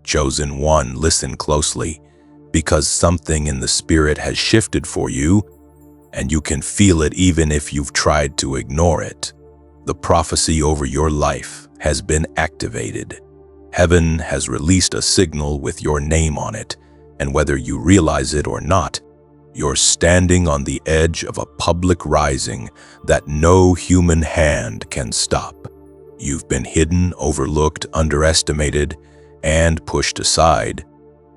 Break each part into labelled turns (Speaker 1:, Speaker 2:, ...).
Speaker 1: Chosen one, listen closely, because something in the spirit has shifted for you, and you can feel it even if you've tried to ignore it. The prophecy over your life has been activated. Heaven has released a signal with your name on it, and whether you realize it or not, you're standing on the edge of a public rising that no human hand can stop. You've been hidden, overlooked, underestimated, and pushed aside.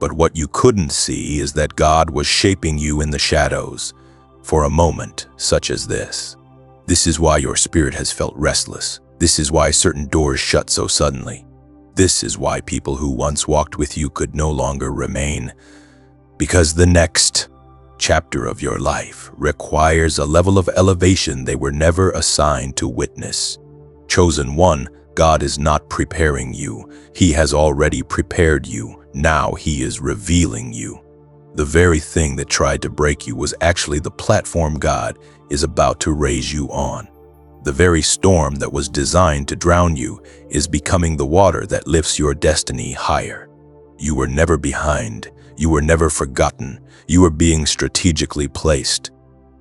Speaker 1: But what you couldn't see is that God was shaping you in the shadows for a moment such as this. This is why your spirit has felt restless. This is why certain doors shut so suddenly. This is why people who once walked with you could no longer remain. Because the next chapter of your life requires a level of elevation they were never assigned to witness. Chosen one, God is not preparing you. He has already prepared you. Now He is revealing you. The very thing that tried to break you was actually the platform God is about to raise you on. The very storm that was designed to drown you is becoming the water that lifts your destiny higher. You were never behind. You were never forgotten. You were being strategically placed.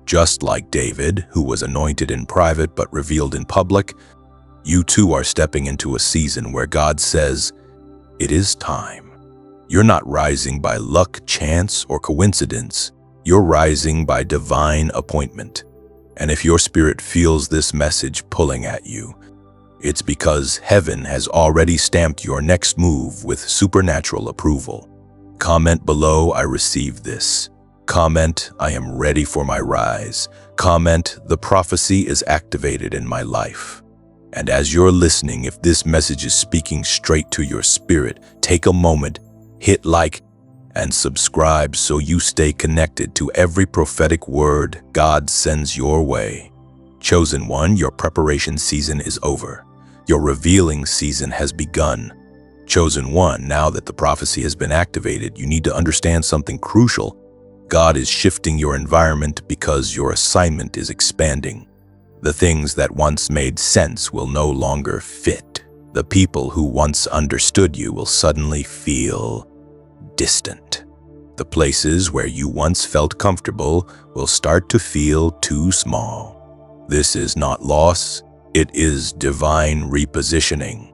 Speaker 1: Just like David, who was anointed in private but revealed in public, you too are stepping into a season where God says, "It is time." You're not rising by luck, chance, or coincidence. You're rising by divine appointment. And if your spirit feels this message pulling at you, it's because heaven has already stamped your next move with supernatural approval. Comment below, "I received this." Comment, "I am ready for my rise." Comment, "The prophecy is activated in my life." And as you're listening, if this message is speaking straight to your spirit, take a moment, hit like, and subscribe so you stay connected to every prophetic word God sends your way. Chosen one, your preparation season is over. Your revealing season has begun. Chosen one, now that the prophecy has been activated, you need to understand something crucial. God is shifting your environment because your assignment is expanding. The things that once made sense will no longer fit. The people who once understood you will suddenly feel distant. The places where you once felt comfortable will start to feel too small. This is not loss, it is divine repositioning.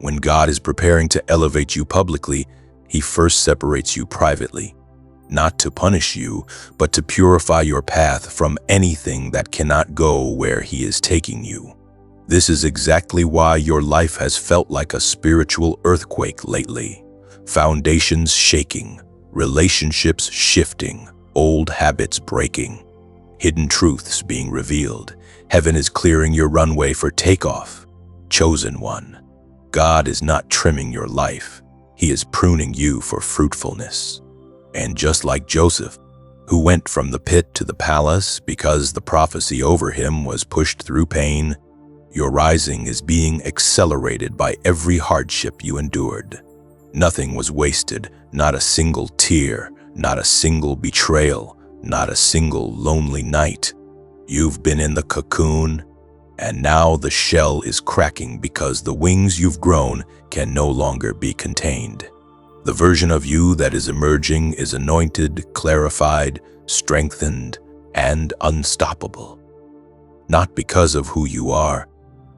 Speaker 1: When God is preparing to elevate you publicly, He first separates you privately, not to punish you, but to purify your path from anything that cannot go where He is taking you. This is exactly why your life has felt like a spiritual earthquake lately. Foundations shaking, relationships shifting, old habits breaking, hidden truths being revealed. Heaven is clearing your runway for takeoff. Chosen one, God is not trimming your life. He is pruning you for fruitfulness. And just like Joseph, who went from the pit to the palace because the prophecy over him was pushed through pain, your rising is being accelerated by every hardship you endured. Nothing was wasted, not a single tear, not a single betrayal, not a single lonely night. You've been in the cocoon, and now the shell is cracking because the wings you've grown can no longer be contained. The version of you that is emerging is anointed, clarified, strengthened, and unstoppable. Not because of who you are,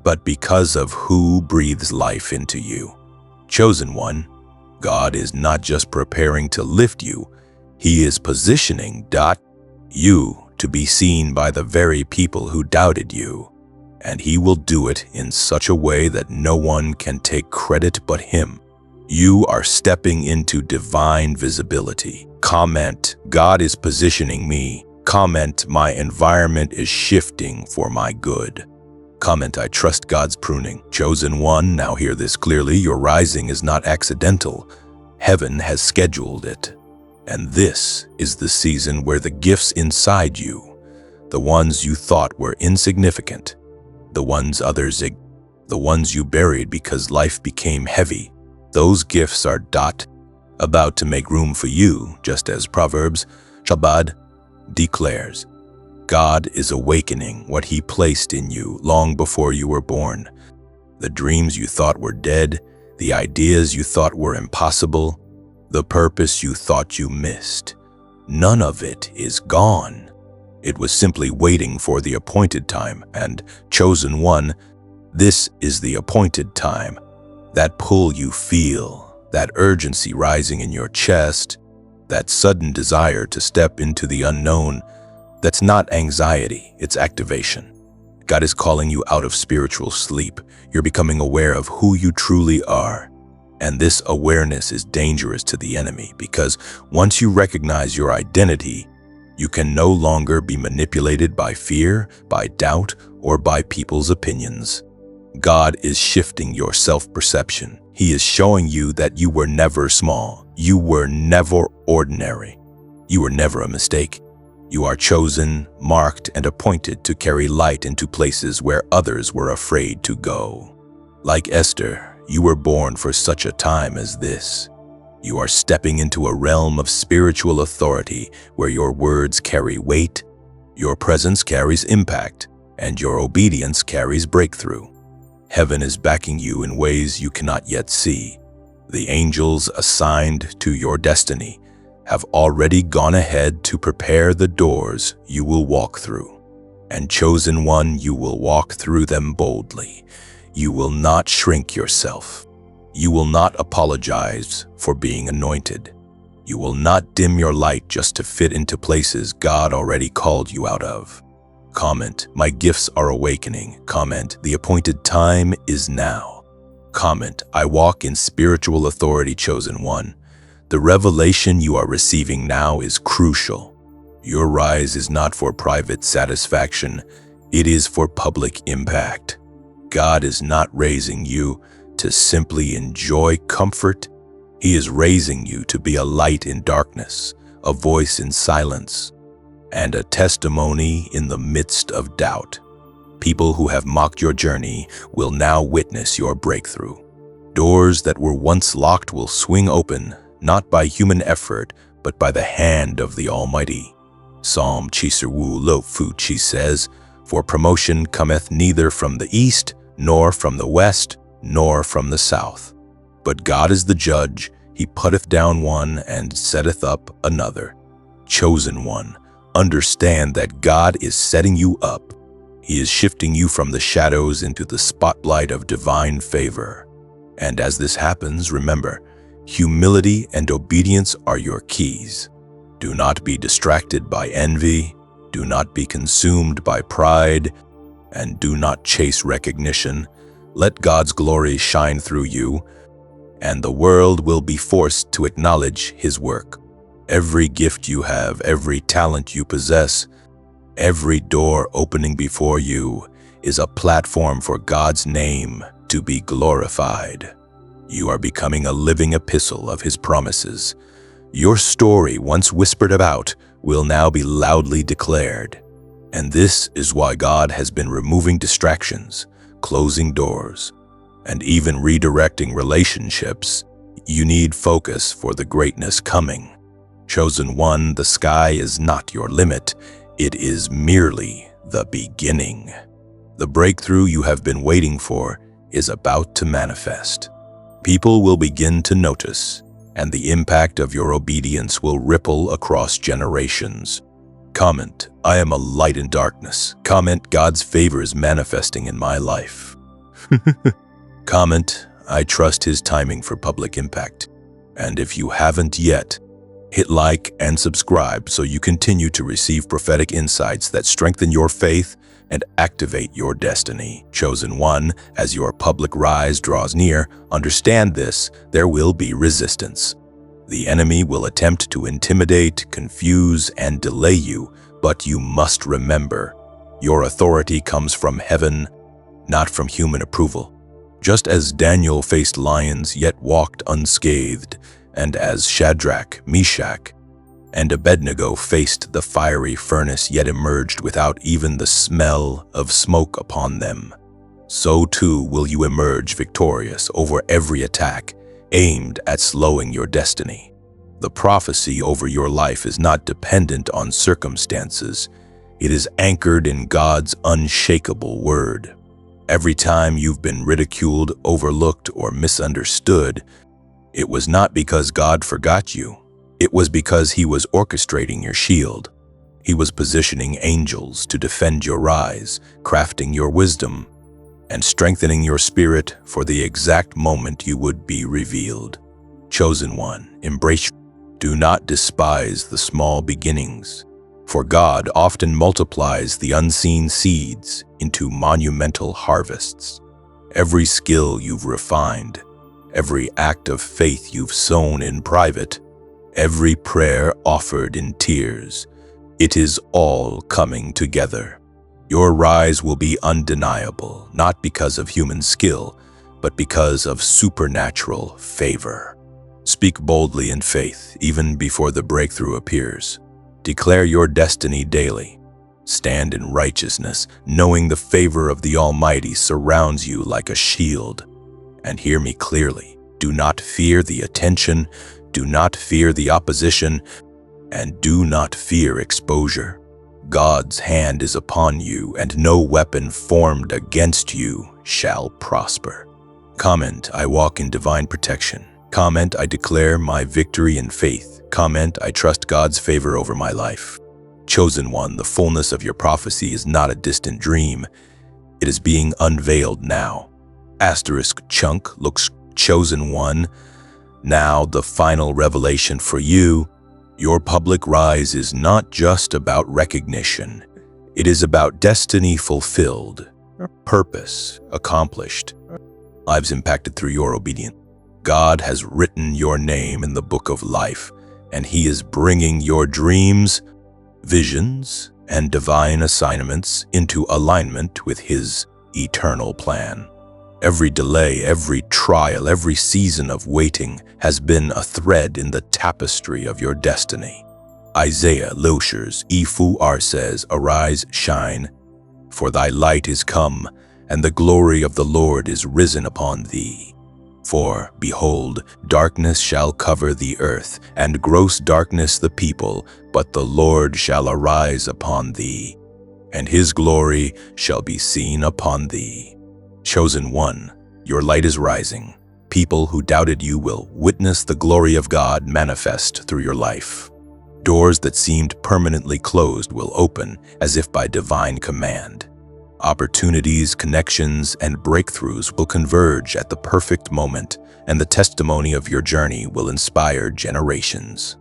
Speaker 1: but because of who breathes life into you. Chosen one, God is not just preparing to lift you, He is positioning you to be seen by the very people who doubted you. And He will do it in such a way that no one can take credit but Him. You are stepping into divine visibility. Comment, "God is positioning me." Comment, "My environment is shifting for my good." Comment, "I trust God's pruning." Chosen one, now hear this clearly. Your rising is not accidental. Heaven has scheduled it. And this is the season where the gifts inside you, the ones you thought were insignificant, the ones you buried because life became heavy, those gifts are about to make room for you, just as Proverbs Shabbat declares. God is awakening what He placed in you long before you were born. The dreams you thought were dead, the ideas you thought were impossible, the purpose you thought you missed. None of it is gone. It was simply waiting for the appointed time, and chosen one, this is the appointed time. That pull you feel, that urgency rising in your chest, that sudden desire to step into the unknown, that's not anxiety, it's activation. God is calling you out of spiritual sleep. You're becoming aware of who you truly are. And this awareness is dangerous to the enemy because once you recognize your identity, you can no longer be manipulated by fear, by doubt, or by people's opinions. God is shifting your self-perception. He is showing you that you were never small. You were never ordinary. You were never a mistake. You are chosen, marked, and appointed to carry light into places where others were afraid to go. Like Esther, you were born for such a time as this. You are stepping into a realm of spiritual authority where your words carry weight, your presence carries impact, and your obedience carries breakthrough. Heaven is backing you in ways you cannot yet see. The angels assigned to your destiny have already gone ahead to prepare the doors you will walk through. And chosen one, you will walk through them boldly. You will not shrink yourself. You will not apologize for being anointed. You will not dim your light just to fit into places God already called you out of. Comment, my gifts are awakening. Comment, the appointed time is now. Comment, I walk in spiritual authority, chosen one. The revelation you are receiving now is crucial. Your rise is not for private satisfaction. It is for public impact. God is not raising you to simply enjoy comfort. He is raising you to be a light in darkness, a voice in silence, and a testimony in the midst of doubt. People who have mocked your journey will now witness your breakthrough. Doors that were once locked will swing open, not by human effort, but by the hand of the Almighty. Psalm Chiserwu Lofu Chi says, For promotion cometh neither from the east, nor from the west, nor from the south. But God is the judge, he putteth down one and setteth up another. Chosen one, understand that God is setting you up. He is shifting you from the shadows into the spotlight of divine favor. And as this happens, remember, humility and obedience are your keys. Do not be distracted by envy, do not be consumed by pride, and do not chase recognition. Let God's glory shine through you, and the world will be forced to acknowledge his work. Every gift you have, every talent you possess, every door opening before you is a platform for God's name to be glorified. You are becoming a living epistle of his promises. Your story, once whispered about, will now be loudly declared. And this is why God has been removing distractions, closing doors, and even redirecting relationships. You need focus for the greatness coming. Chosen one, the sky is not your limit. It is merely the beginning. The breakthrough you have been waiting for is about to manifest. People will begin to notice, and the impact of your obedience will ripple across generations. Comment, I am a light in darkness. Comment, God's favor is manifesting in my life. Comment, I trust his timing for public impact. And if you haven't yet, hit like and subscribe so you continue to receive prophetic insights that strengthen your faith and activate your destiny. Chosen one, as your public rise draws near, understand this, there will be resistance. The enemy will attempt to intimidate, confuse, and delay you, but you must remember, your authority comes from heaven, not from human approval. Just as Daniel faced lions yet walked unscathed, and as Shadrach, Meshach, and Abednego faced the fiery furnace yet emerged without even the smell of smoke upon them, so too will you emerge victorious over every attack aimed at slowing your destiny. The prophecy over your life is not dependent on circumstances. It is anchored in God's unshakable word. Every time you've been ridiculed, overlooked, or misunderstood, it was not because God forgot you. It was because He was orchestrating your shield. He was positioning angels to defend your rise, crafting your wisdom, and strengthening your spirit for the exact moment you would be revealed. Chosen one, embrace. Do not despise the small beginnings, for God often multiplies the unseen seeds into monumental harvests. Every skill you've refined, every act of faith you've sown in private, every prayer offered in tears, it is all coming together. Your rise will be undeniable, not because of human skill, but because of supernatural favor. Speak boldly in faith, even before the breakthrough appears. Declare your destiny daily. Stand in righteousness, knowing the favor of the Almighty surrounds you like a shield. And hear me clearly. Do not fear the attention, do not fear the opposition, and do not fear exposure. God's hand is upon you, and no weapon formed against you shall prosper. Comment, I walk in divine protection. Comment, I declare my victory in faith. Comment, I trust God's favor over my life. Chosen one, the fullness of your prophecy is not a distant dream. It is being unveiled now. Asterisk chunk looks chosen one. Now the final revelation for you. Your public rise is not just about recognition. It is about destiny fulfilled, purpose accomplished, lives impacted through your obedience. God has written your name in the book of life, and He is bringing your dreams, visions, and divine assignments into alignment with His eternal plan. Every delay, every trial, every season of waiting has been a thread in the tapestry of your destiny. Isaiah Loshers Efu says, Arise, shine, for thy light is come, and the glory of the Lord is risen upon thee. For, behold, darkness shall cover the earth, and gross darkness the people, but the Lord shall arise upon thee, and His glory shall be seen upon thee. Chosen one, your light is rising. People who doubted you will witness the glory of God manifest through your life. Doors that seemed permanently closed will open as if by divine command. Opportunities, connections, and breakthroughs will converge at the perfect moment, and the testimony of your journey will inspire generations.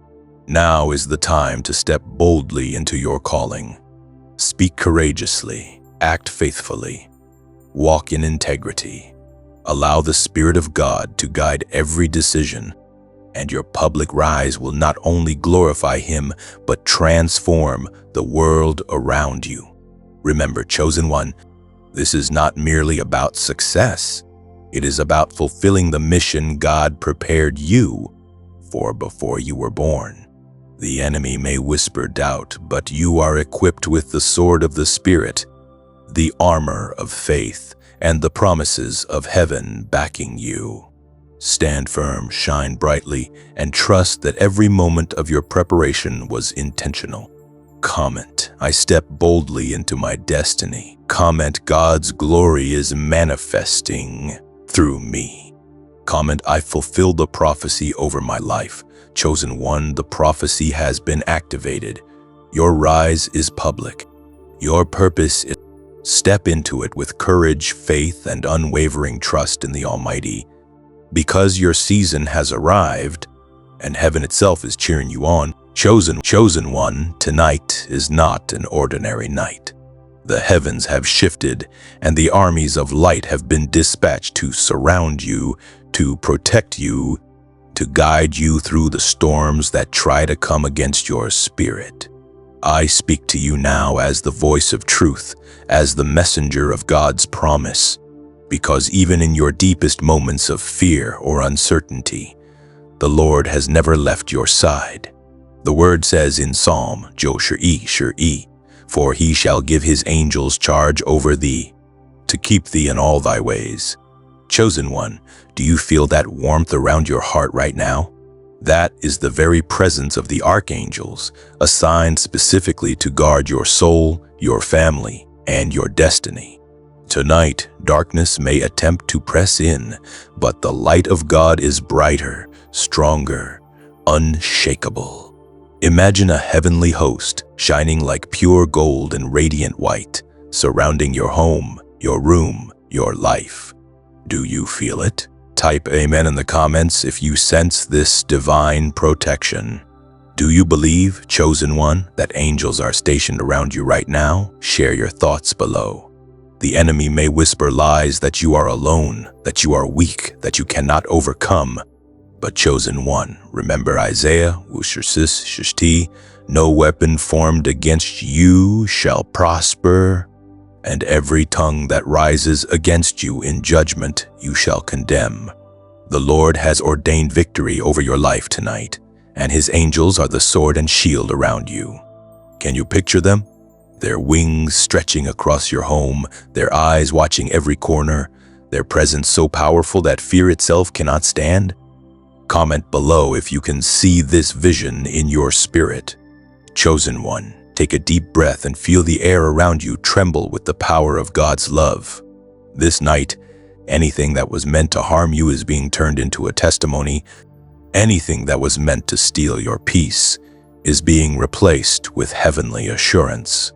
Speaker 1: Now is the time to step boldly into your calling. Speak courageously, act faithfully, walk in integrity. Allow the Spirit of God to guide every decision, and your public rise will not only glorify Him, but transform the world around you. Remember, chosen one, this is not merely about success. It is about fulfilling the mission God prepared you for before you were born. The enemy may whisper doubt, but you are equipped with the sword of the Spirit, the armor of faith, and the promises of heaven backing you. Stand firm, shine brightly, and trust that every moment of your preparation was intentional. Comment, I step boldly into my destiny. Comment, God's glory is manifesting through me. Comment, I fulfill the prophecy over my life. Chosen one, the prophecy has been activated. Your rise is public. Your purpose is step into it with courage, faith, and unwavering trust in the Almighty. Because your season has arrived, and heaven itself is cheering you on, chosen one, tonight is not an ordinary night. The heavens have shifted, and the armies of light have been dispatched to surround you, to protect you, to guide you through the storms that try to come against your spirit. I speak to you now as the voice of truth, as the messenger of God's promise, because even in your deepest moments of fear or uncertainty, the Lord has never left your side. The word says in Psalm, for He shall give His angels charge over thee, to keep thee in all thy ways. Chosen one, do you feel that warmth around your heart right now? That is the very presence of the archangels, assigned specifically to guard your soul, your family, and your destiny. Tonight, darkness may attempt to press in, but the light of God is brighter, stronger, unshakable. Imagine a heavenly host shining like pure gold and radiant white, surrounding your home, your room, your life. Do you feel it? Type amen in the comments if you sense this divine protection. Do you believe, chosen one, that angels are stationed around you right now? Share your thoughts below. The enemy may whisper lies that you are alone, that you are weak, that you cannot overcome. But chosen one, remember Isaiah, no weapon formed against you shall prosper, and every tongue that rises against you in judgment you shall condemn. The Lord has ordained victory over your life tonight, and his angels are the sword and shield around you. Can you picture them? Their wings stretching across your home, their eyes watching every corner, their presence so powerful that fear itself cannot stand? Comment below if you can see this vision in your spirit. Chosen one, take a deep breath and feel the air around you tremble with the power of God's love. This night, anything that was meant to harm you is being turned into a testimony. Anything that was meant to steal your peace is being replaced with heavenly assurance.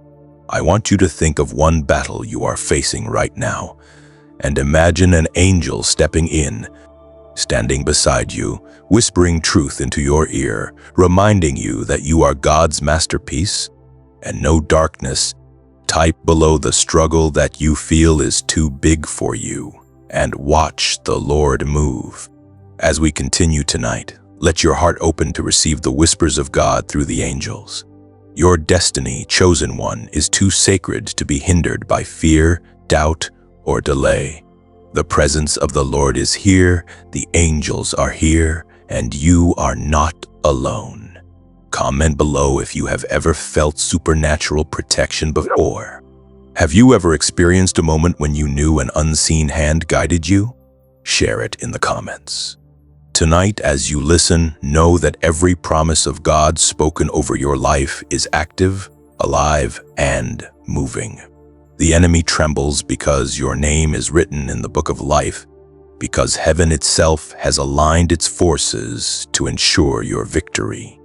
Speaker 1: I want you to think of one battle you are facing right now, and imagine an angel stepping in, standing beside you, whispering truth into your ear, reminding you that you are God's masterpiece and no darkness. Type below the struggle that you feel is too big for you, and watch the Lord move. As we continue tonight, let your heart open to receive the whispers of God through the angels. Your destiny, chosen one, is too sacred to be hindered by fear, doubt, or delay. The presence of the Lord is here, the angels are here, and you are not alone. Comment below if you have ever felt supernatural protection before. Have you ever experienced a moment when you knew an unseen hand guided you? Share it in the comments. Tonight, as you listen, know that every promise of God spoken over your life is active, alive, and moving. The enemy trembles because your name is written in the book of life, because heaven itself has aligned its forces to ensure your victory.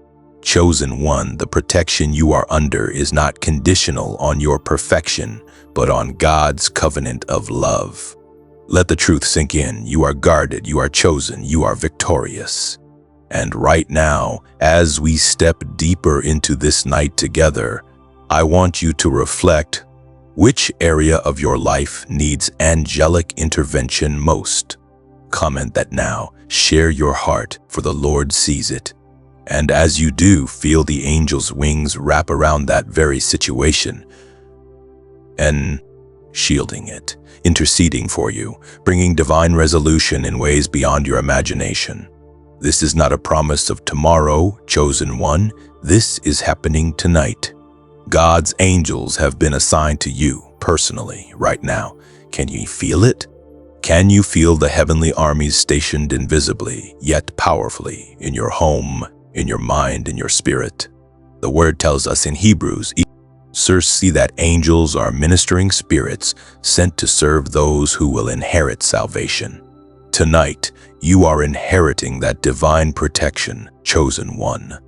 Speaker 1: Chosen one, the protection you are under is not conditional on your perfection, but on God's covenant of love. Let the truth sink in. You are guarded, you are chosen, you are victorious. And right now, as we step deeper into this night together, I want you to reflect which area of your life needs angelic intervention most. Comment that now. Share your heart, for the Lord sees it. And as you do, feel the angel's wings wrap around that very situation and shielding it, interceding for you, bringing divine resolution in ways beyond your imagination. This is not a promise of tomorrow, chosen one. This is happening tonight. God's angels have been assigned to you personally right now. Can you feel it? Can you feel the heavenly armies stationed invisibly, yet powerfully, in your home, in your mind, in your spirit? The word tells us in Hebrews, see that angels are ministering spirits sent to serve those who will inherit salvation. Tonight, you are inheriting that divine protection, chosen one.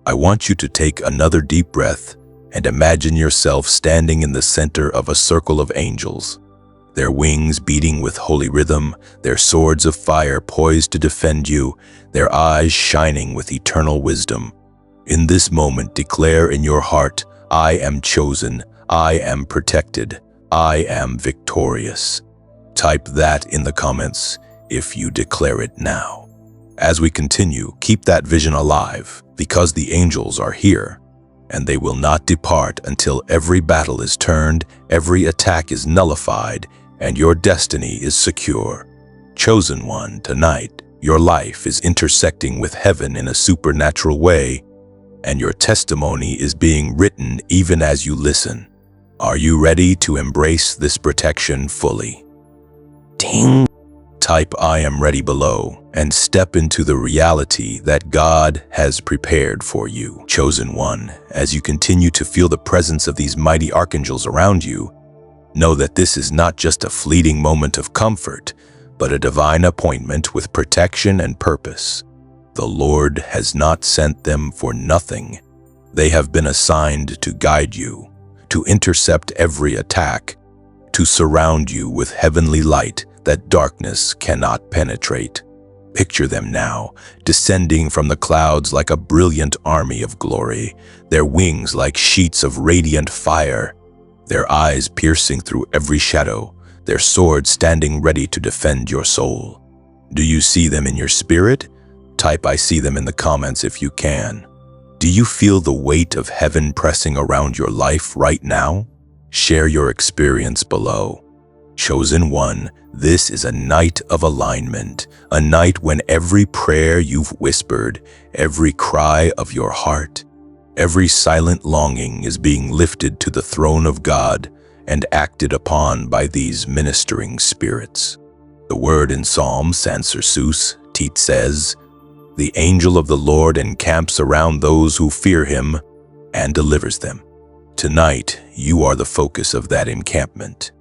Speaker 1: I want you to take another deep breath and imagine yourself standing in the center of a circle of angels, their wings beating with holy rhythm, their swords of fire poised to defend you, their eyes shining with eternal wisdom. In this moment, declare in your heart, I am chosen, I am protected, I am victorious. Type that in the comments if you declare it now. As we continue, keep that vision alive, because the angels are here, and they will not depart until every battle is turned, every attack is nullified, and your destiny is secure. Chosen one, tonight, your life is intersecting with heaven in a supernatural way, and your testimony is being written even as you listen. Are you ready to embrace this protection fully? Ding! Type I am ready below and step into the reality that God has prepared for you. Chosen one, as you continue to feel the presence of these mighty archangels around you, Know that this is not just a fleeting moment of comfort, but a divine appointment with protection and purpose. The Lord has not sent them for nothing. They have been assigned to guide you, to intercept every attack, to surround you with heavenly light that darkness cannot penetrate. Picture them now, descending from the clouds like a brilliant army of glory, their wings like sheets of radiant fire, their eyes piercing through every shadow, their swords standing ready to defend your soul. Do you see them in your spirit? Type "I see them" in the comments if you can. Do you feel the weight of heaven pressing around your life right now? Share your experience below. Chosen one, this is a night of alignment, a night when every prayer you've whispered, every cry of your heart, every silent longing is being lifted to the throne of God and acted upon by these ministering spirits. The word in Psalm Sansersus Tit says, "The angel of the Lord encamps around those who fear him and delivers them." Tonight, you are the focus of that encampment.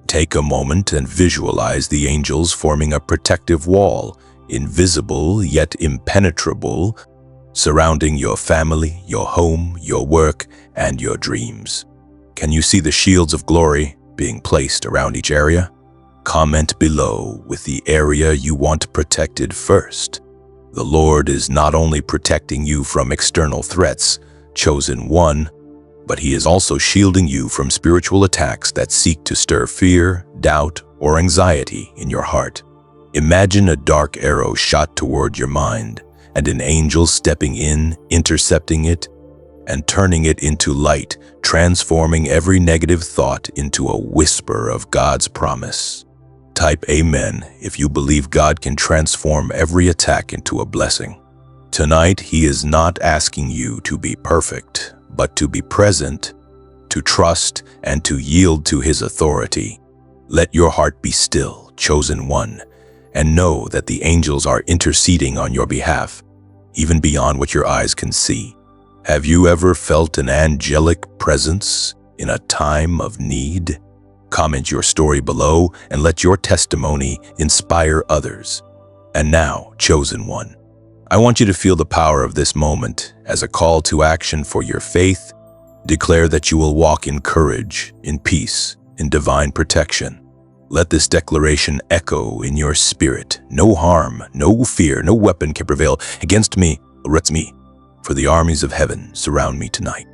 Speaker 1: Take a moment and visualize the angels forming a protective wall, invisible yet impenetrable, surrounding your family, your home, your work, and your dreams. Can you see the shields of glory being placed around each area? Comment below with the area you want protected first. The Lord is not only protecting you from external threats, chosen one, but he is also shielding you from spiritual attacks that seek to stir fear, doubt, or anxiety in your heart. Imagine a dark arrow shot toward your mind, and an angel stepping in, intercepting it, and turning it into light, transforming every negative thought into a whisper of God's promise. Type "Amen" if you believe God can transform every attack into a blessing. Tonight, he is not asking you to be perfect, but to be present, to trust, and to yield to his authority. Let your heart be still, chosen one, and know that the angels are interceding on your behalf, even beyond what your eyes can see. Have you ever felt an angelic presence in a time of need? Comment your story below and let your testimony inspire others. And now, chosen one, I want you to feel the power of this moment as a call to action for your faith. Declare that you will walk in courage, in peace, in divine protection. Let this declaration echo in your spirit. No harm, no fear, no weapon can prevail against me, for the armies of heaven surround me tonight.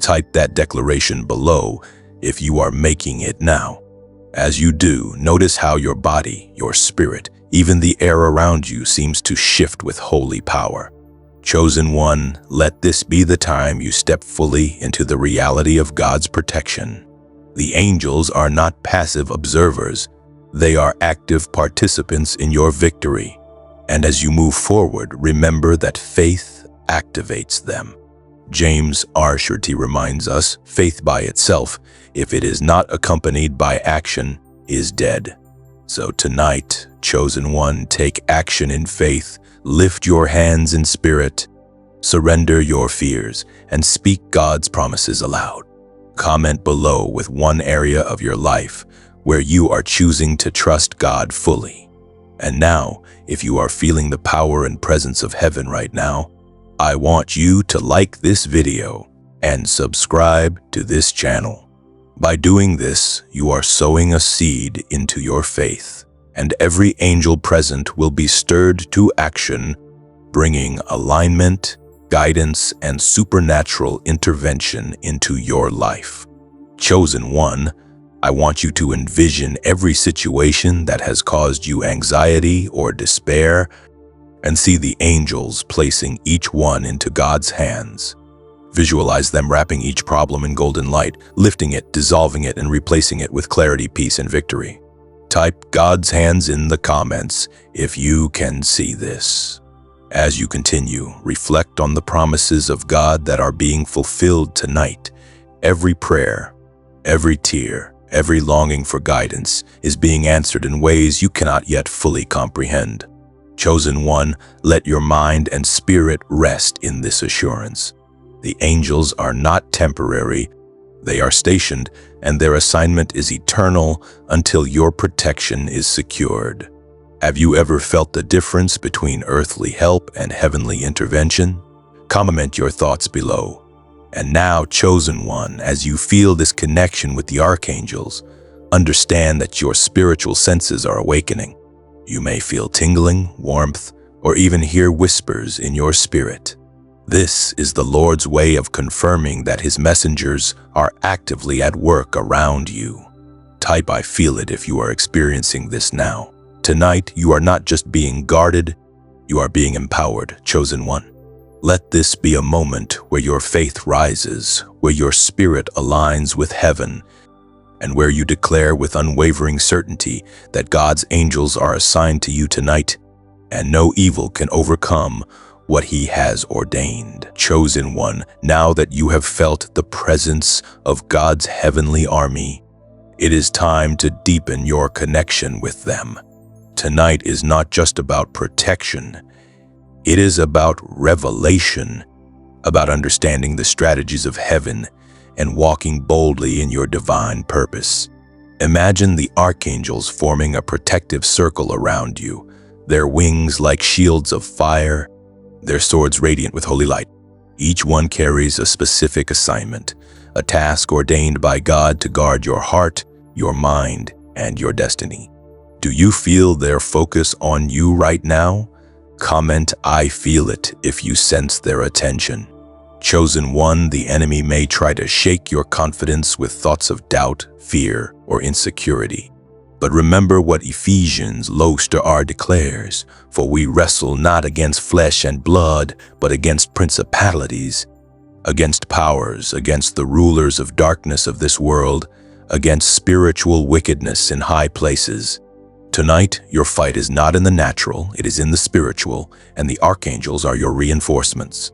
Speaker 1: Type that declaration below if you are making it now. As you do, notice how your body, your spirit, even the air around you seems to shift with holy power. Chosen one, let this be the time you step fully into the reality of God's protection. The angels are not passive observers. They are active participants in your victory. And as you move forward, remember that faith activates them. James Archangel reminds us, faith by itself, if it is not accompanied by action, is dead. So tonight, chosen one, take action in faith, lift your hands in spirit, surrender your fears, and speak God's promises aloud. Comment below with one area of your life where you are choosing to trust God fully. And now, if you are feeling the power and presence of heaven right now, I want you to like this video and subscribe to this channel. By doing this, you are sowing a seed into your faith, and every angel present will be stirred to action, bringing alignment, guidance, and supernatural intervention into your life. Chosen one, I want you to envision every situation that has caused you anxiety or despair and see the angels placing each one into God's hands. Visualize them wrapping each problem in golden light, lifting it, dissolving it, and replacing it with clarity, peace, and victory. Type God's hands in the comments if you can see this. As you continue, reflect on the promises of God that are being fulfilled tonight. Every prayer, every tear, every longing for guidance is being answered in ways you cannot yet fully comprehend. Chosen one, let your mind and spirit rest in this assurance. The angels are not temporary, They are stationed, and their assignment is eternal until your protection is secured. Have you ever felt the difference between earthly help and heavenly intervention? Comment your thoughts below. And now, chosen one, as you feel this connection with the archangels, understand that your spiritual senses are awakening. You may feel tingling, warmth, or even hear whispers in your spirit. This is the Lord's way of confirming that His messengers are actively at work around you. Type "I feel it" if you are experiencing this now. Tonight, you are not just being guarded, you are being empowered, chosen one. Let this be a moment where your faith rises, where your spirit aligns with heaven, and where you declare with unwavering certainty that God's angels are assigned to you tonight, and no evil can overcome what He has ordained. Chosen one, now that you have felt the presence of God's heavenly army, it is time to deepen your connection with them. Tonight is not just about protection. It is about revelation, about understanding the strategies of heaven and walking boldly in your divine purpose. Imagine the archangels forming a protective circle around you, their wings like shields of fire, their swords radiant with holy light. Each one carries a specific assignment, a task ordained by God to guard your heart, your mind, and your destiny. Do you feel their focus on you right now? Comment "I feel it" if you sense their attention. Chosen one, the enemy may try to shake your confidence with thoughts of doubt, fear, or insecurity. But remember what Ephesians declares, "For we wrestle not against flesh and blood, but against principalities, against powers, against the rulers of darkness of this world, against spiritual wickedness in high places." Tonight, your fight is not in the natural, it is in the spiritual, and the archangels are your reinforcements.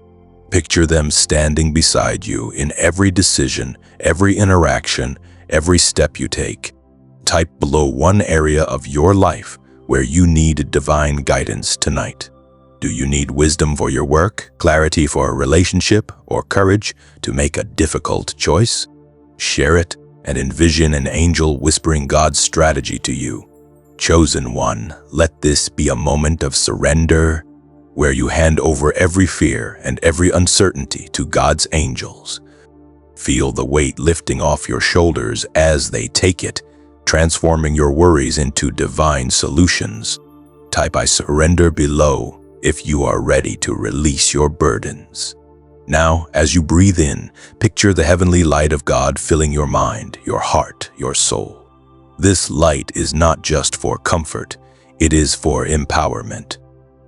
Speaker 1: Picture them standing beside you in every decision, every interaction, every step you take. Type below one area of your life where you need divine guidance tonight. Do you need wisdom for your work, clarity for a relationship, or courage to make a difficult choice? Share it and envision an angel whispering God's strategy to you. Chosen one, let this be a moment of surrender, where you hand over every fear and every uncertainty to God's angels. Feel the weight lifting off your shoulders as they take it, transforming your worries into divine solutions. Type "I surrender" below if you are ready to release your burdens. Now, as you breathe in, picture the heavenly light of God filling your mind, your heart, your soul. This light is not just for comfort, it is for empowerment.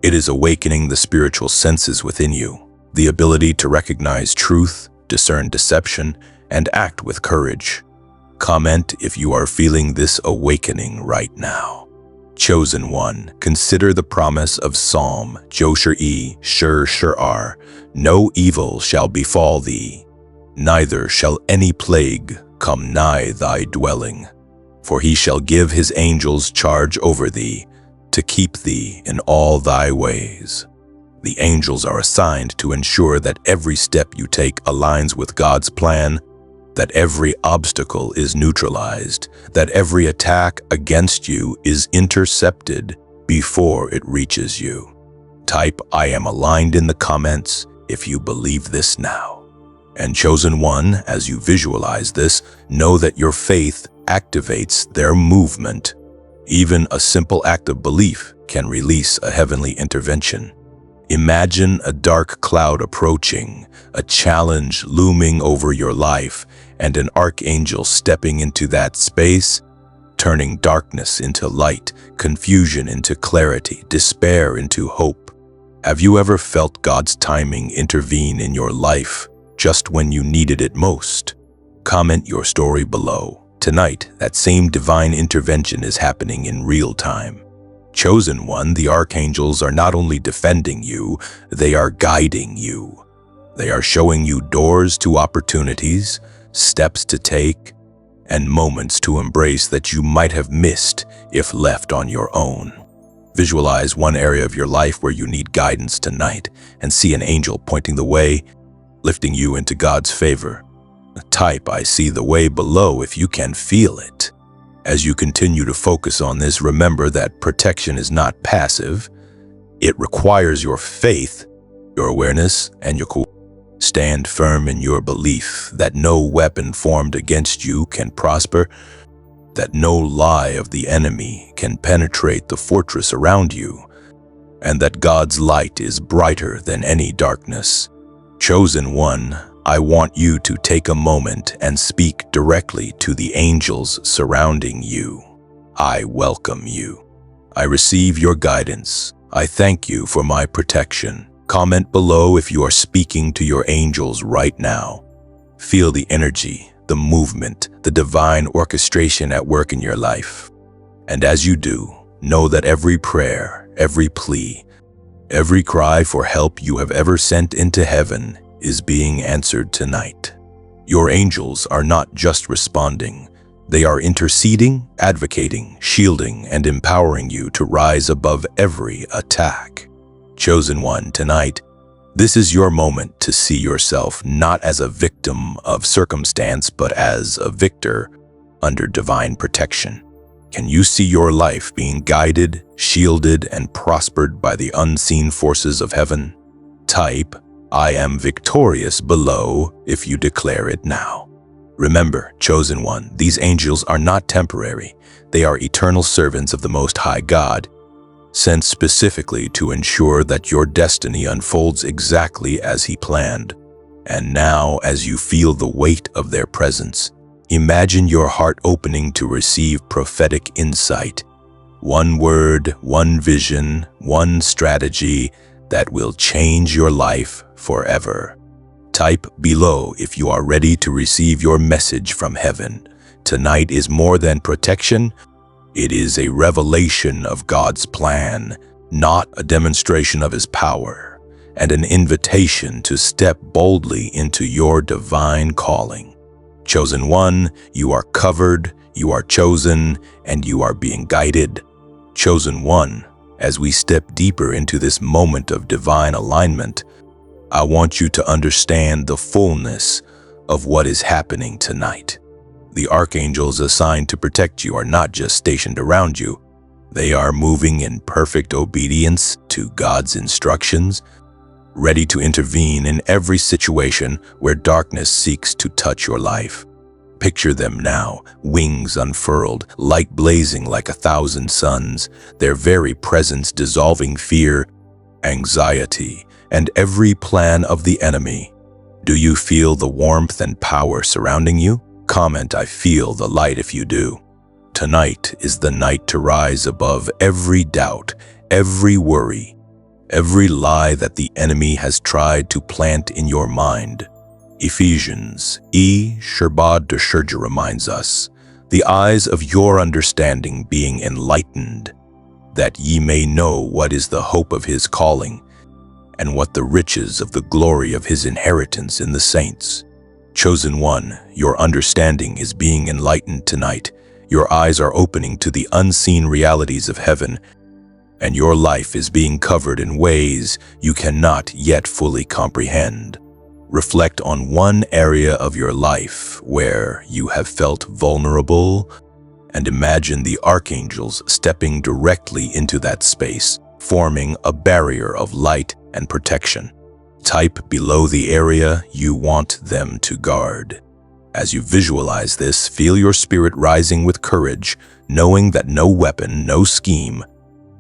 Speaker 1: It is awakening the spiritual senses within you, the ability to recognize truth, discern deception, and act with courage. Comment if you are feeling this awakening right now. Chosen one, consider the promise of Psalm Shur, "No evil shall befall thee, neither shall any plague come nigh thy dwelling. For he shall give his angels charge over thee, to keep thee in all thy ways." The angels are assigned to ensure that every step you take aligns with God's plan, that every obstacle is neutralized, that every attack against you is intercepted before it reaches you. Type "I am aligned" in the comments if you believe this now. And chosen one, as you visualize this, know that your faith activates their movement. Even a simple act of belief can release a heavenly intervention. Imagine a dark cloud approaching, a challenge looming over your life, and an archangel stepping into that space, turning darkness into light, confusion into clarity, despair into hope. Have you ever felt God's timing intervene in your life just when you needed it most? Comment your story below. Tonight, that same divine intervention is happening in real time. Chosen one, the archangels are not only defending you, they are guiding you. They are showing you doors to opportunities, steps to take, and moments to embrace that you might have missed if left on your own. Visualize one area of your life where you need guidance tonight and see an angel pointing the way, lifting you into God's favor. Type "I see the way" below if you can feel it. As you continue to focus on this, remember that protection is not passive. It requires your faith, your awareness, and your cool. Stand firm in your belief that no weapon formed against you can prosper, that no lie of the enemy can penetrate the fortress around you, and that God's light is brighter than any darkness. Chosen one, I want you to take a moment and speak directly to the angels surrounding you. I welcome you. I receive your guidance. I thank you for my protection. Comment below if you are speaking to your angels right now. Feel the energy, the movement, the divine orchestration at work in your life. And as you do, know that every prayer, every plea, every cry for help you have ever sent into heaven is being answered tonight. Your angels are not just responding. They are interceding, advocating, shielding, and empowering you to rise above every attack. Chosen one, tonight, this is your moment to see yourself not as a victim of circumstance, but as a victor under divine protection. Can you see your life being guided, shielded, and prospered by the unseen forces of heaven? Type "I am victorious" below if you declare it now. Remember, chosen one, these angels are not temporary. They are eternal servants of the Most High God, sent specifically to ensure that your destiny unfolds exactly as He planned. And now, as you feel the weight of their presence, imagine your heart opening to receive prophetic insight. One word, one vision, one strategy that will change your life forever. Type below if you are ready to receive your message from heaven. Tonight is more than protection. It is a revelation of God's plan, not a demonstration of His power, and an invitation to step boldly into your divine calling. Chosen one, you are covered, you are chosen, and you are being guided. Chosen one, as we step deeper into this moment of divine alignment, I want you to understand the fullness of what is happening tonight. The archangels assigned to protect you are not just stationed around you. They are moving in perfect obedience to God's instructions, ready to intervene in every situation where darkness seeks to touch your life. Picture them now, wings unfurled, light blazing like 1,000 suns, their very presence dissolving fear, anxiety, and every plan of the enemy. Do you feel the warmth and power surrounding you? Comment "I feel the light" if you do. Tonight is the night to rise above every doubt, every worry, every lie that the enemy has tried to plant in your mind. Ephesians Sherbad Desherja reminds us, "The eyes of your understanding being enlightened, that ye may know what is the hope of His calling, and what the riches of the glory of His inheritance in the saints." Chosen one, your understanding is being enlightened tonight. Your eyes are opening to the unseen realities of heaven, and your life is being covered in ways you cannot yet fully comprehend. Reflect on one area of your life where you have felt vulnerable, and imagine the archangels stepping directly into that space, forming a barrier of light and protection. Type below the area you want them to guard. As you visualize this, feel your spirit rising with courage, knowing that no weapon, no scheme,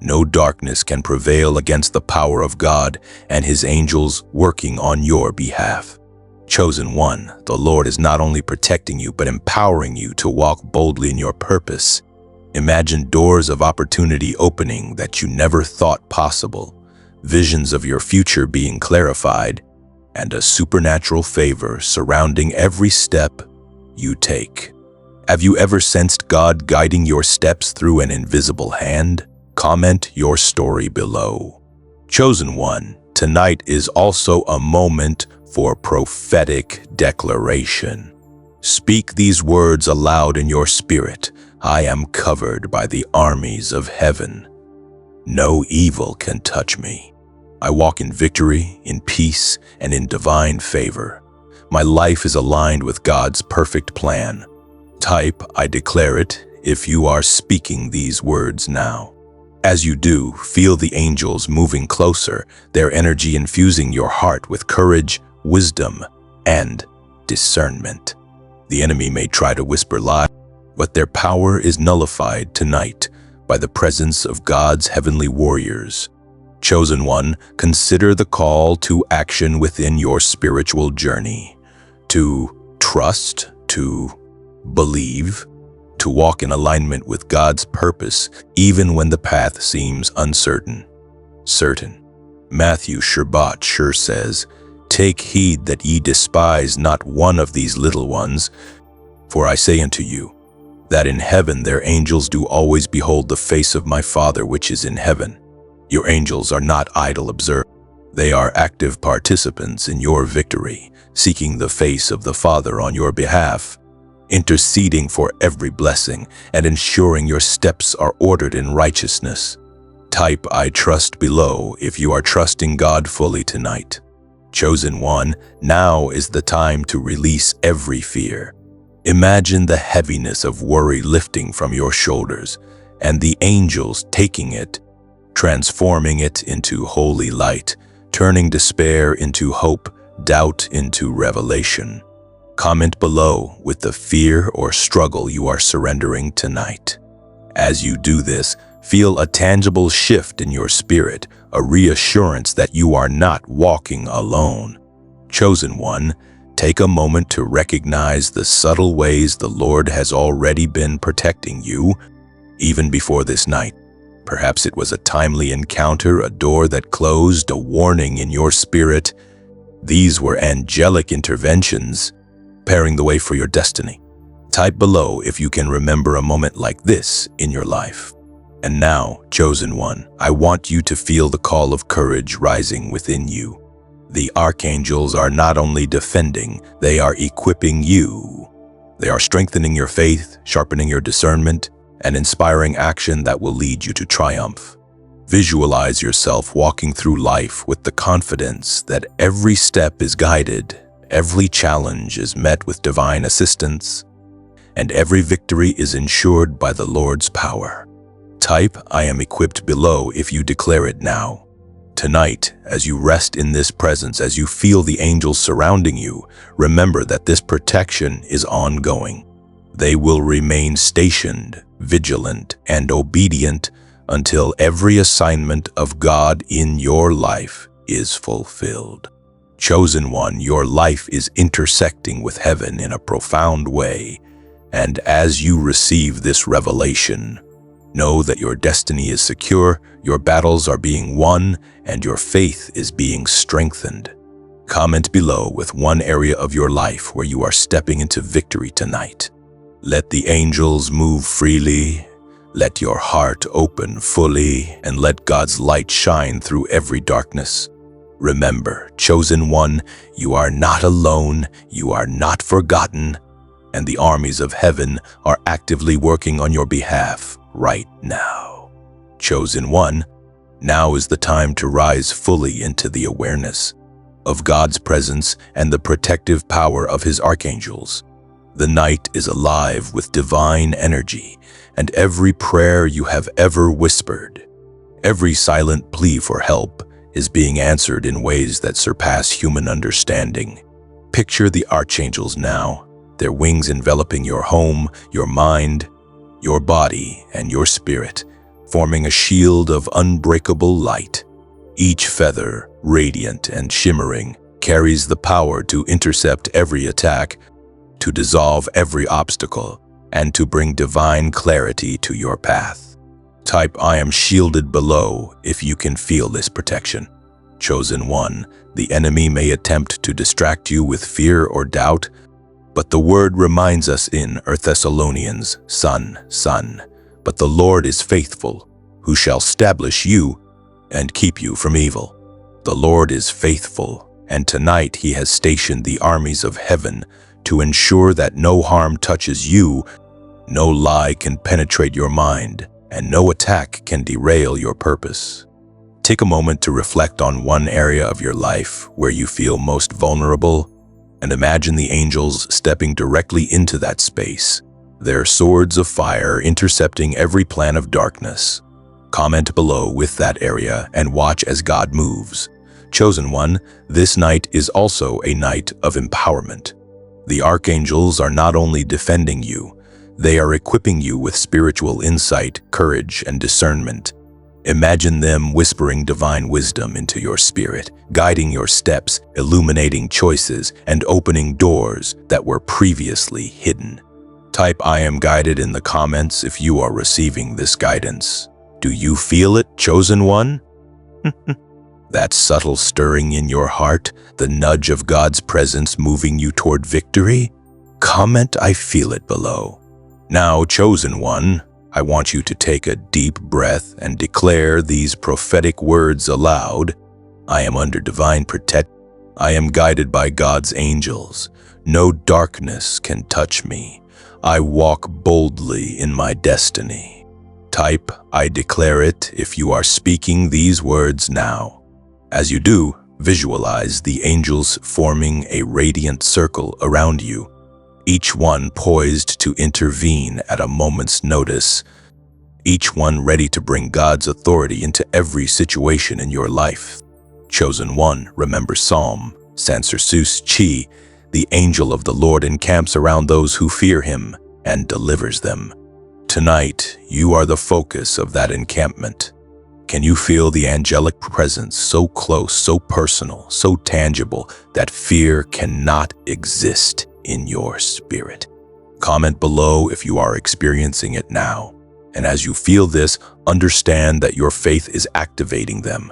Speaker 1: no darkness can prevail against the power of God and His angels working on your behalf. Chosen one, the Lord is not only protecting you, but empowering you to walk boldly in your purpose. Imagine doors of opportunity opening that you never thought possible, visions of your future being clarified, and a supernatural favor surrounding every step you take. Have you ever sensed God guiding your steps through an invisible hand? Comment your story below. Chosen one, tonight is also a moment for prophetic declaration. Speak these words aloud in your spirit. I am covered by the armies of heaven. No evil can touch me. I walk in victory, in peace, and in divine favor. My life is aligned with God's perfect plan. Type, I declare it, if you are speaking these words now. As you do, feel the angels moving closer, their energy infusing your heart with courage, wisdom, and discernment. The enemy may try to whisper lies, but their power is nullified tonight by the presence of God's heavenly warriors. Chosen one, consider the call to action within your spiritual journey. To trust, to believe, to walk in alignment with God's purpose, even when the path seems uncertain. Matthew Shabbat sure says, "Take heed that ye despise not one of these little ones, for I say unto you, that in heaven their angels do always behold the face of my Father which is in heaven." Your angels are not idle observers. They are active participants in your victory, seeking the face of the Father on your behalf, interceding for every blessing and ensuring your steps are ordered in righteousness. Type I trust below if you are trusting God fully tonight. Chosen one, now is the time to release every fear. Imagine the heaviness of worry lifting from your shoulders and the angels taking it, transforming it into holy light, turning despair into hope, doubt into revelation. Comment below with the fear or struggle you are surrendering tonight. As you do this, feel a tangible shift in your spirit, a reassurance that you are not walking alone. Chosen one, take a moment to recognize the subtle ways the Lord has already been protecting you, even before this night. Perhaps it was a timely encounter, a door that closed, a warning in your spirit. These were angelic interventions, preparing the way for your destiny. Type below if you can remember a moment like this in your life. And now, chosen one, I want you to feel the call of courage rising within you. The archangels are not only defending, they are equipping you. They are strengthening your faith, sharpening your discernment, and inspiring action that will lead you to triumph. Visualize yourself walking through life with the confidence that every step is guided, every challenge is met with divine assistance, and every victory is ensured by the Lord's power. Type, I am equipped below if you declare it now. Tonight, as you rest in this presence, as you feel the angels surrounding you, remember that this protection is ongoing. They will remain stationed, vigilant, and obedient until every assignment of God in your life is fulfilled. Chosen one, your life is intersecting with heaven in a profound way, and as you receive this revelation, know that your destiny is secure, your battles are being won, and your faith is being strengthened. Comment below with one area of your life where you are stepping into victory tonight. Let the angels move freely, let your heart open fully, and let God's light shine through every darkness. Remember, chosen one, you are not alone, you are not forgotten, and the armies of heaven are actively working on your behalf right now. Chosen one, now is the time to rise fully into the awareness of God's presence and the protective power of His archangels. The night is alive with divine energy, and every prayer you have ever whispered, every silent plea for help, is being answered in ways that surpass human understanding. Picture the archangels now, their wings enveloping your home, your mind, your body, and your spirit, forming a shield of unbreakable light. Each feather, radiant and shimmering, carries the power to intercept every attack, to dissolve every obstacle, and to bring divine clarity to your path. Type I am shielded below if you can feel this protection. Chosen one, the enemy may attempt to distract you with fear or doubt, but the word reminds us in 1 Thessalonians, Son, but the Lord is faithful, who shall establish you and keep you from evil. The Lord is faithful, and tonight He has stationed the armies of heaven to ensure that no harm touches you, no lie can penetrate your mind, and no attack can derail your purpose. Take a moment to reflect on one area of your life where you feel most vulnerable. and imagine the angels stepping directly into that space, their swords of fire intercepting every plan of darkness. Comment below with that area and watch as God moves. Chosen one, this night is also a night of empowerment. The archangels are not only defending you, they are equipping you with spiritual insight, courage, and discernment. Imagine them whispering divine wisdom into your spirit, guiding your steps, illuminating choices, and opening doors that were previously hidden. Type "I am guided" in the comments if you are receiving this guidance. Do you feel it, chosen one? That subtle stirring in your heart, the nudge of God's presence moving you toward victory? Comment "I feel it" below. Now, chosen one, I want you to take a deep breath and declare these prophetic words aloud. I am under divine protection. I am guided by God's angels. No darkness can touch me. I walk boldly in my destiny. Type "I declare it" if you are speaking these words now. As you do, visualize the angels forming a radiant circle around you, each one poised to intervene at a moment's notice, each one ready to bring God's authority into every situation in your life. Chosen one, remember Psalm, Sansersus Chi, the angel of the Lord encamps around those who fear him and delivers them. Tonight, you are the focus of that encampment. Can you feel the angelic presence so close, so personal, so tangible that fear cannot exist in your spirit? Comment below if you are experiencing it now. And as you feel this, understand that your faith is activating them.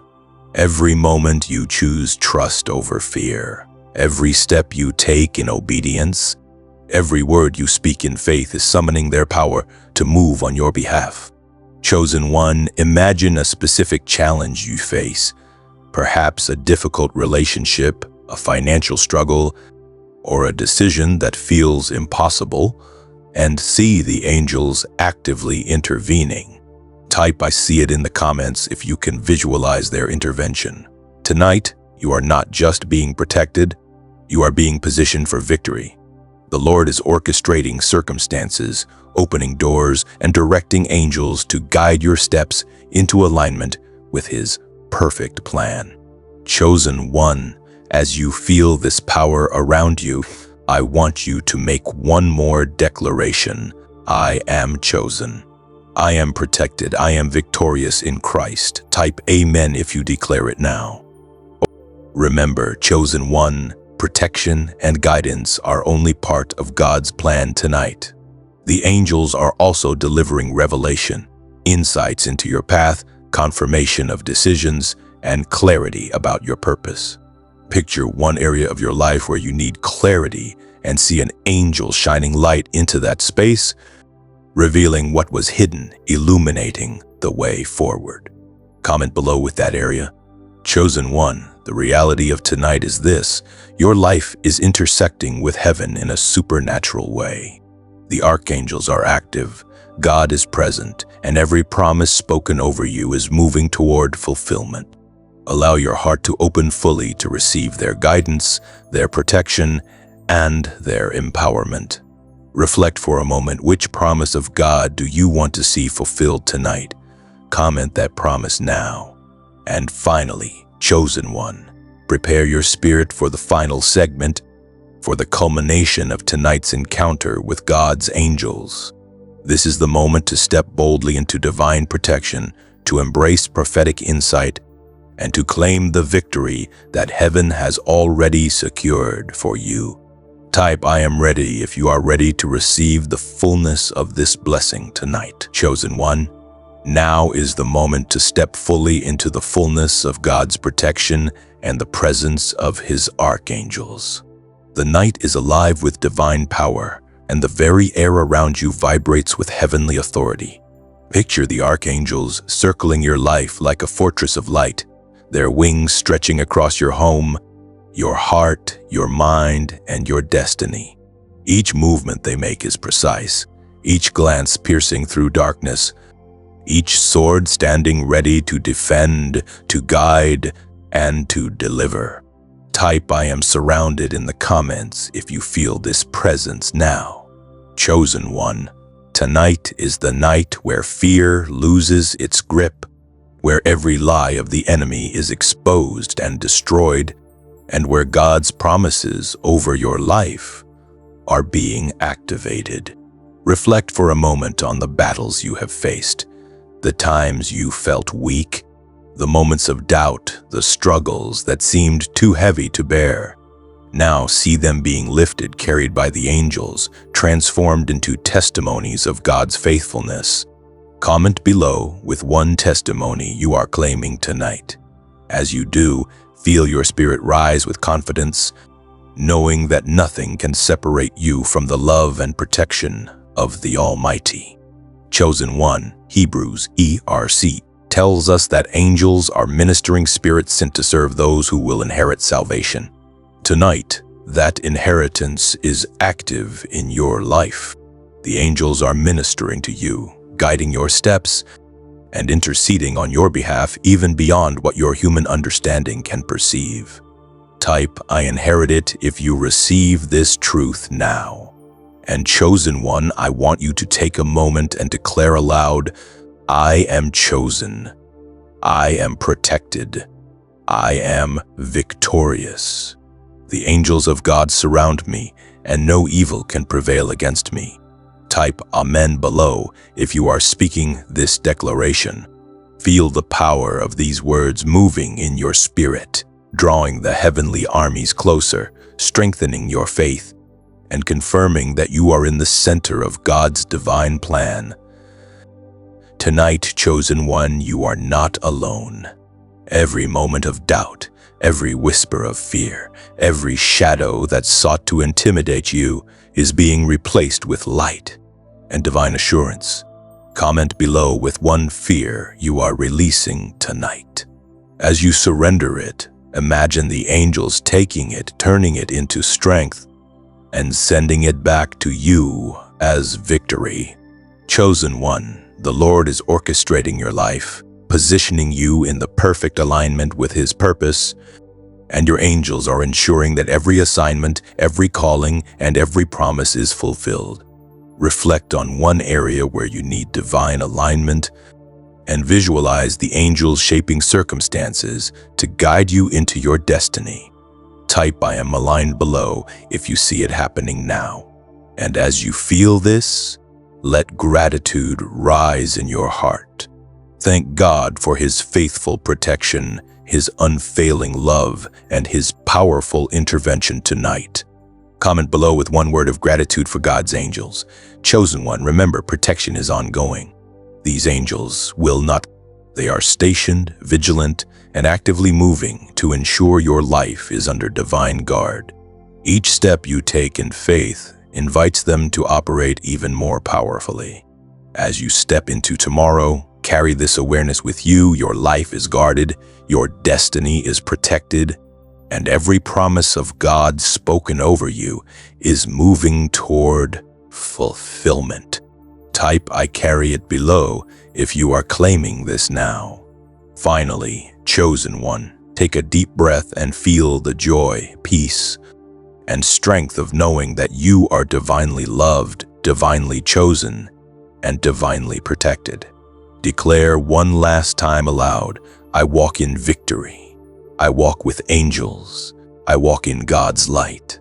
Speaker 1: Every moment you choose trust over fear. Every step you take in obedience. Every word you speak in faith is summoning their power to move on your behalf. Chosen one, imagine a specific challenge you face. Perhaps a difficult relationship, a financial struggle, or a decision that feels impossible, and see the angels actively intervening. Type "I see it" in the comments if you can visualize their intervention. Tonight, you are not just being protected, you are being positioned for victory. The Lord is orchestrating circumstances, opening doors, and directing angels to guide your steps into alignment with His perfect plan. Chosen one, as you feel this power around you, I want you to make one more declaration. I am chosen. I am protected. I am victorious in Christ. Type "Amen" if you declare it now. Remember, chosen one, protection and guidance are only part of God's plan tonight. The angels are also delivering revelation, insights into your path, confirmation of decisions, and clarity about your purpose. Picture one area of your life where you need clarity and see an angel shining light into that space, revealing what was hidden, illuminating the way forward. Comment below with that area. Chosen one, the reality of tonight is this: your life is intersecting with heaven in a supernatural way. The archangels are active, God is present, and every promise spoken over you is moving toward fulfillment. Allow your heart to open fully to receive their guidance, their protection, and their empowerment. Reflect for a moment, which promise of God do you want to see fulfilled tonight? Comment that promise now. And finally, chosen one, prepare your spirit for the final segment, for the culmination of tonight's encounter with God's angels. This is the moment to step boldly into divine protection, to embrace prophetic insight, and to claim the victory that heaven has already secured for you. Type "I am ready" if you are ready to receive the fullness of this blessing tonight. Chosen one, now is the moment to step fully into the fullness of God's protection and the presence of His archangels. The night is alive with divine power, and the very air around you vibrates with heavenly authority. Picture the archangels circling your life like a fortress of light, their wings stretching across your home, your heart, your mind, and your destiny. Each movement they make is precise, each glance piercing through darkness, each sword standing ready to defend, to guide, and to deliver. Type "I am surrounded" in the comments if you feel this presence now. Chosen one, tonight is the night where fear loses its grip, where every lie of the enemy is exposed and destroyed, and where God's promises over your life are being activated. Reflect for a moment on the battles you have faced, the times you felt weak, the moments of doubt, the struggles that seemed too heavy to bear. Now see them being lifted, carried by the angels, transformed into testimonies of God's faithfulness. Comment below with one testimony you are claiming tonight. As you do, feel your spirit rise with confidence, knowing that nothing can separate you from the love and protection of the Almighty. Chosen one, Hebrews ERC, tells us that angels are ministering spirits sent to serve those who will inherit salvation. Tonight, that inheritance is active in your life. The angels are ministering to you, guiding your steps, and interceding on your behalf even beyond what your human understanding can perceive. Type "I inherit it" if you receive this truth now. And chosen one, I want you to take a moment and declare aloud, "I am chosen. I am protected. I am victorious. The angels of God surround me, and no evil can prevail against me." Type "Amen" below if you are speaking this declaration. Feel the power of these words moving in your spirit, drawing the heavenly armies closer, strengthening your faith, and confirming that you are in the center of God's divine plan. Tonight, chosen one, you are not alone. Every moment of doubt, every whisper of fear, every shadow that sought to intimidate you is being replaced with light and divine assurance. Comment below with one fear you are releasing tonight. As you surrender it, imagine the angels taking it, turning it into strength, and sending it back to you as victory. Chosen one, the Lord is orchestrating your life, positioning you in the perfect alignment with His purpose, and your angels are ensuring that every assignment, every calling, and every promise is fulfilled. Reflect on one area where you need divine alignment and visualize the angels shaping circumstances to guide you into your destiny. Type "I am aligned" below if you see it happening now. And as you feel this, let gratitude rise in your heart. Thank God for His faithful protection, His unfailing love, and His powerful intervention tonight. Comment below with one word of gratitude for God's angels. Chosen one, remember, protection is ongoing. These angels will not. They are stationed, vigilant, and actively moving to ensure your life is under divine guard. Each step you take in faith invites them to operate even more powerfully. As you step into tomorrow, carry this awareness with you. Your life is guarded, your destiny is protected, and every promise of God spoken over you is moving toward fulfillment. Type "I carry it" below if you are claiming this now. Finally, chosen one, take a deep breath and feel the joy, peace, and strength of knowing that you are divinely loved, divinely chosen, and divinely protected. Declare one last time aloud, "I walk in victory. I walk with angels. I walk in God's light.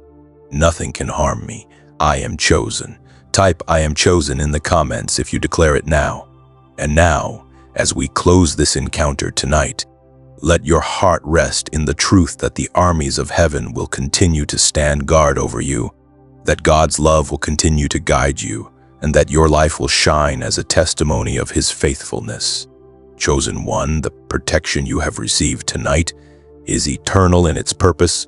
Speaker 1: Nothing can harm me. I am chosen." Type "I am chosen" in the comments if you declare it now. And now, as we close this encounter tonight, let your heart rest in the truth that the armies of heaven will continue to stand guard over you, that God's love will continue to guide you, and that your life will shine as a testimony of His faithfulness. Chosen one, the protection you have received tonight is eternal in its purpose,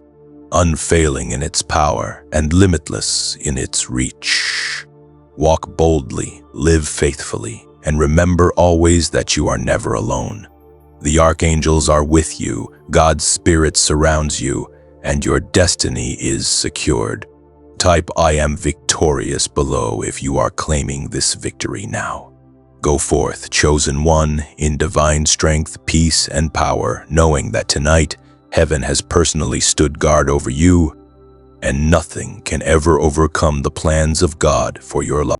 Speaker 1: unfailing in its power, and limitless in its reach. Walk boldly, live faithfully, and remember always that you are never alone. The archangels are with you, God's Spirit surrounds you, and your destiny is secured. Type "I am victorious" below if you are claiming this victory now. Go forth, chosen one, in divine strength, peace, and power, knowing that tonight Heaven has personally stood guard over you, and nothing can ever overcome the plans of God for your life.